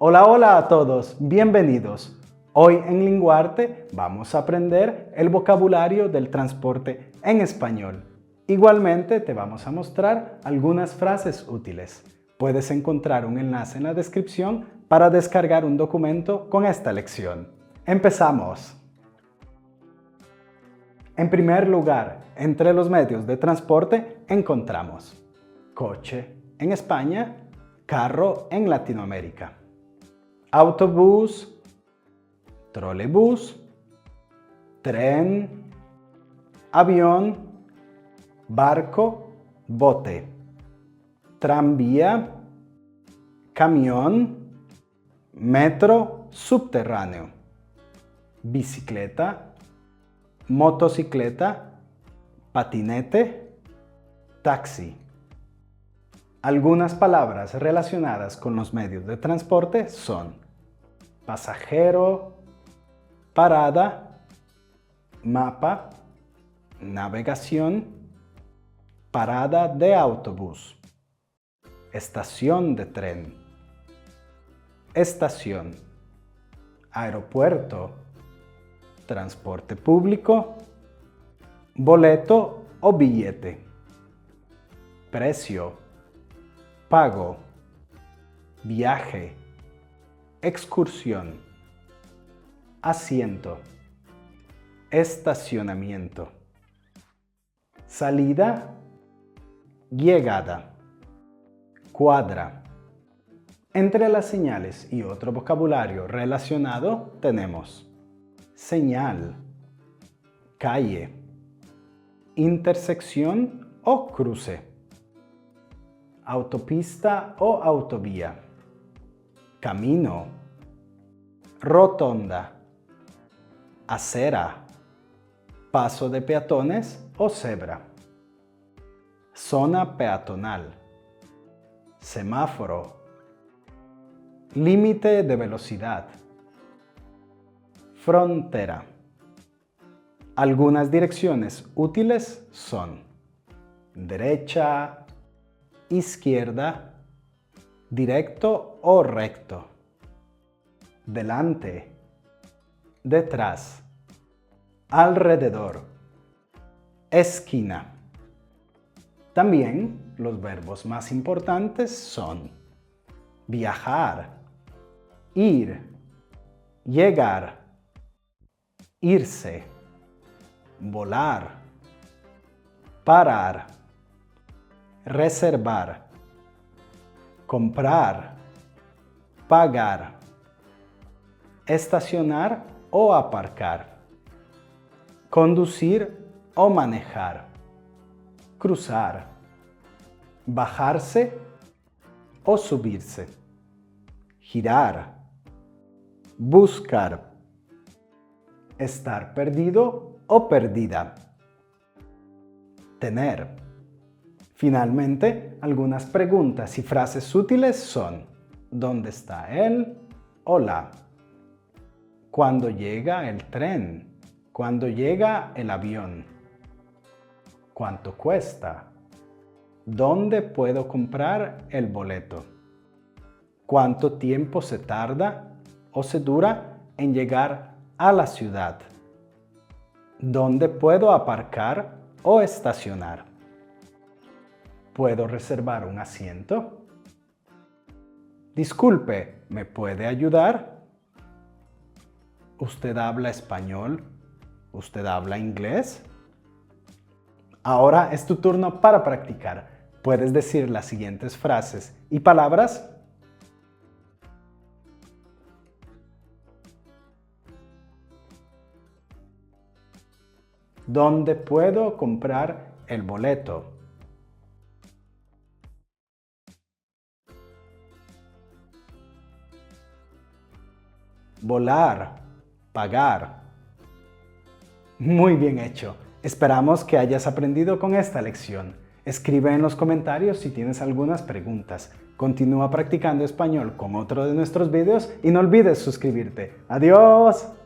Hola, hola a todos, bienvenidos. Hoy en Linguarte vamos a aprender el vocabulario del transporte en español. Igualmente te vamos a mostrar algunas frases útiles. Puedes encontrar un enlace en la descripción para descargar un documento con esta lección. ¡Empezamos! En primer lugar, entre los medios de transporte encontramos coche en España, carro en Latinoamérica, autobús, trolebús, tren, avión, barco, bote, tranvía, camión, metro subterráneo, bicicleta, motocicleta, patinete, taxi. Algunas palabras relacionadas con los medios de transporte son pasajero, parada, mapa, navegación, parada de autobús, estación de tren, estación, aeropuerto, transporte público, boleto o billete, precio, pago, viaje, excursión, asiento, estacionamiento, salida, llegada, cuadra. Entre las señales y otro vocabulario relacionado tenemos señal, calle, intersección o cruce, autopista o autovía, camino, rotonda, acera, paso de peatones o cebra, zona peatonal, semáforo, límite de velocidad, frontera. Algunas direcciones útiles son derecha, izquierda, directo o recto, delante, detrás, alrededor, esquina. También los verbos más importantes son viajar, ir, llegar, irse, volar, parar, reservar, comprar, pagar, estacionar o aparcar, conducir o manejar, cruzar, bajarse o subirse, girar, buscar, estar perdido o perdida, tener. Finalmente, algunas preguntas y frases útiles son ¿dónde está él o la? ¿Cuándo llega el tren? ¿Cuándo llega el avión? ¿Cuánto cuesta? ¿Dónde puedo comprar el boleto? ¿Cuánto tiempo se tarda o se dura en llegar a la ciudad? ¿Dónde puedo aparcar o estacionar? ¿Puedo reservar un asiento? Disculpe, ¿me puede ayudar? ¿Usted habla español? ¿Usted habla inglés? Ahora es tu turno para practicar. ¿Puedes decir las siguientes frases y palabras? ¿Dónde puedo comprar el boleto? Volar, pagar. Muy bien hecho. Esperamos que hayas aprendido con esta lección. Escribe en los comentarios si tienes algunas preguntas. Continúa practicando español con otro de nuestros videos y no olvides suscribirte. ¡Adiós!